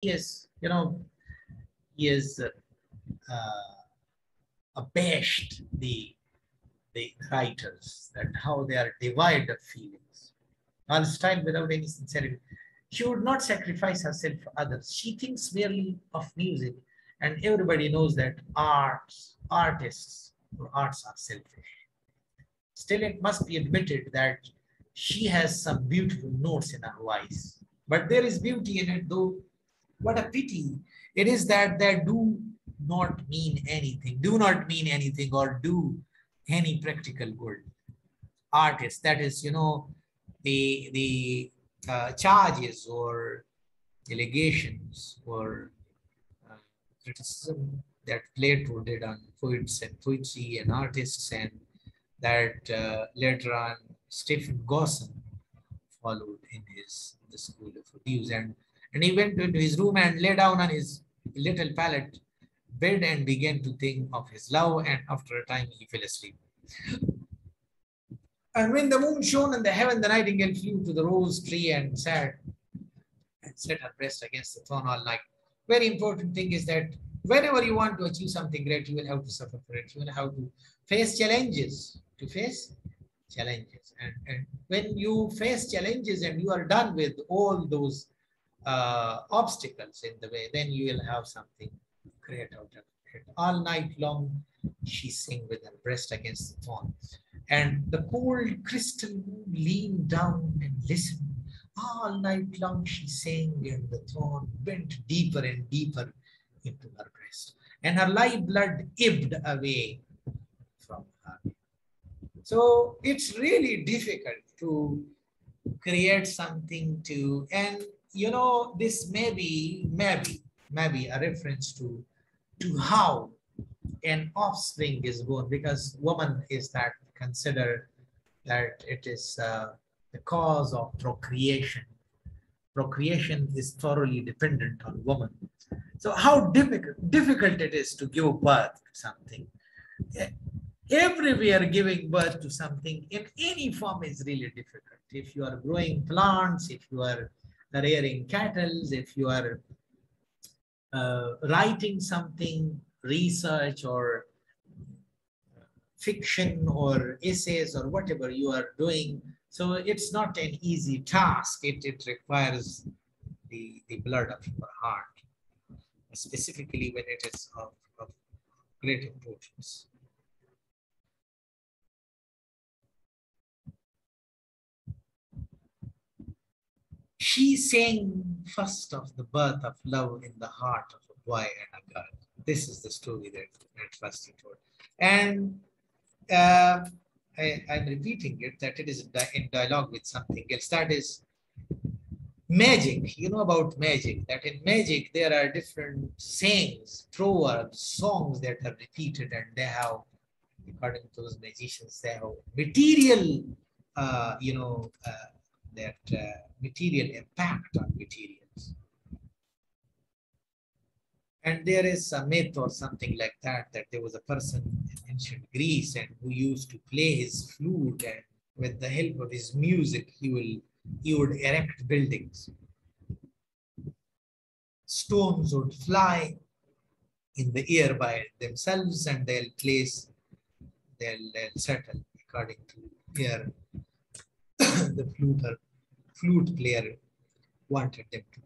he is, he is abashed the writers that how they are devoid of feelings. All style without any sincerity. She would not sacrifice herself for others. She thinks merely of music, and everybody knows that artists or arts are selfish. Still, it must be admitted that she has some beautiful notes in her voice. But there is beauty in it, though. What a pity it is that they do not mean anything, or do any practical good. Artists, that is, the charges or allegations or uh, criticism that Plato did on poets and poetry and artists, and that later on Stephen Gosson followed in the school of abuse. And he went into his room and lay down on his little pallet bed and began to think of his love, and after a time he fell asleep. And when the moon shone in the heaven, the nightingale flew to the rose tree and sat and set her breast against the thorn all night. Very important thing is that whenever you want to achieve something great, you will have to suffer for it. You will have to face challenges. To face challenges. And when you face challenges and you are done with all those obstacles in the way, then you will have something great out of it. All night long, she sang with her breast against the thorn. And the cold crystal moon leaned down and listened. All night long she sang, and the thorn went deeper and deeper into her breast. And her live blood ebbed away from her. So it's really difficult to create something to, and this maybe a reference to how an offspring is born, because woman is that considered that it is the cause of procreation. Procreation is thoroughly dependent on woman. So how difficult it is to give birth to something. Everywhere giving birth to something in any form is really difficult. If you are growing plants, if you are rearing cattle, if you are writing something, research or fiction or essays or whatever you are doing. So it's not an easy task. It requires the blood of your heart, specifically when it is of great importance. She sang first of the birth of love in the heart of a boy and a girl. This is the story that first he told. And I'm repeating it, that it is in dialogue with something else. That is magic. You know about magic, that in magic there are different sayings, proverbs, songs that are repeated, and they have, according to those magicians, they have material, that material impact on materials. And there is a myth or something like that, that there was a person in ancient Greece and who used to play his flute, and with the help of his music, he would erect buildings. Stones would fly in the air by themselves, and they'll settle according to where the flute player wanted them to be.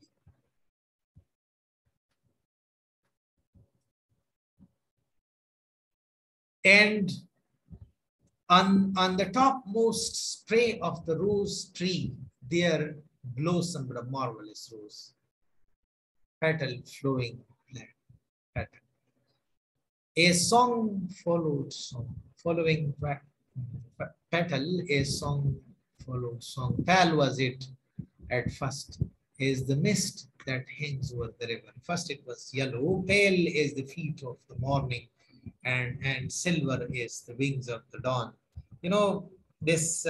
And on the topmost spray of the rose tree, there blossomed a marvelous rose, petal flowing petal. A song followed song, following petal, a song followed song. Pale was it at first, is the mist that hangs over the river. First it was yellow, pale is the feet of the morning, and silver is the wings of the dawn. This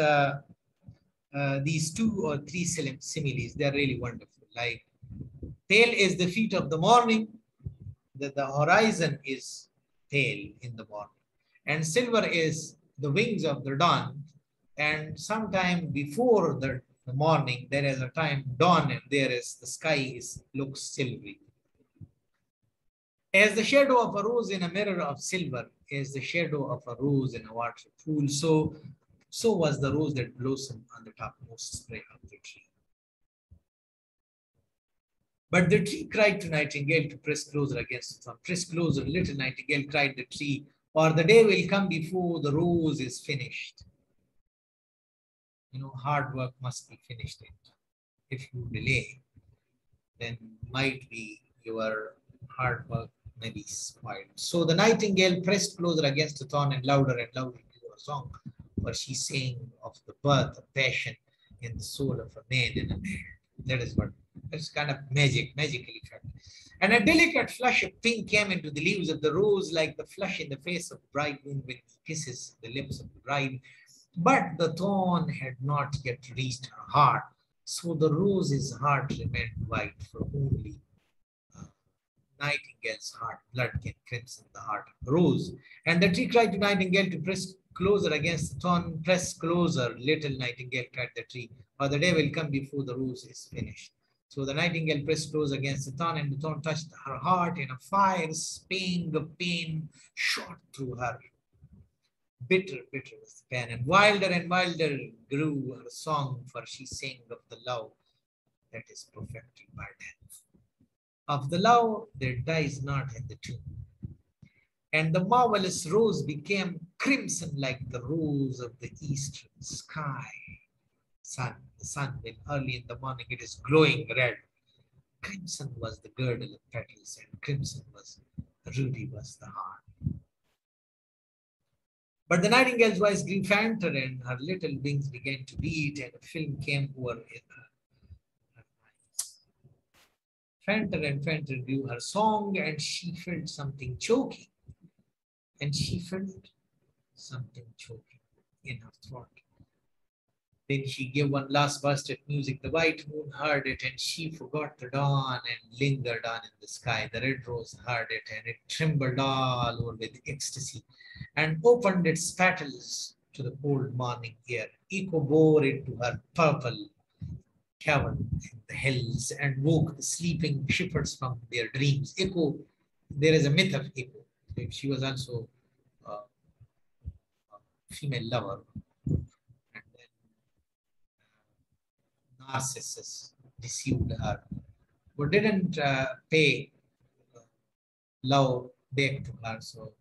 these two or three similes, they're really wonderful. Like, pale is the feet of the morning, that the horizon is pale in the morning, and silver is the wings of the dawn, and sometime before the morning, there is a time dawn, and there is the sky looks silvery. As the shadow of a rose in a mirror of silver, as the shadow of a rose in a water pool, so was the rose that blossomed on the topmost spray of the tree. But the tree cried to Nightingale to press closer against the thorn. Press closer, little Nightingale, cried the tree, or the day will come before the rose is finished. You know, hard work must be finished. If you delay, then might be your hard work may be spoiled. So the nightingale pressed closer against the thorn and louder grew her song, for she sang of the birth of passion in the soul of a man and a man. That is what, that's kind of magical effect. And a delicate flush of pink came into the leaves of the rose, like the flush in the face of bridegroom when he kisses the lips of the bride. But the thorn had not yet reached her heart, so the rose's heart remained white, for only Nightingale's heart blood can crimson the heart of the rose. And the tree cried to Nightingale to press closer against the thorn. Press closer, little Nightingale, cried the tree, or the day will come before the rose is finished. So the nightingale pressed close against the thorn, and the thorn touched her heart, and a fire sting of pain shot through her. Bitter was the pain, and wilder grew her song, for she sang of the love that is perfected by death. Of the love that dies not in the tomb. And the marvelous rose became crimson like the rose of the eastern sky. The sun, when early in the morning it is glowing red. Crimson was the girdle of petals, and crimson was, ruby was the heart. But the nightingale's voice grew fainter, and her little wings began to beat, and a film came over in her eyes. Fainter and fainter grew her song, and she felt something choking. And she felt something choking in her throat. Then she gave one last burst of music. The white moon heard it, and she forgot the dawn and lingered on in the sky. The red rose heard it, and it trembled all over with ecstasy and opened its petals to the cold morning air. Echo bore it to her purple cavern in the hills and woke the sleeping shepherds from their dreams. Echo, there is a myth of Echo. She was also a female lover. And then Narcissus deceived her, but didn't pay love back to her. So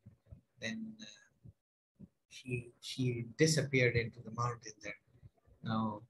then she disappeared into the mountains. And now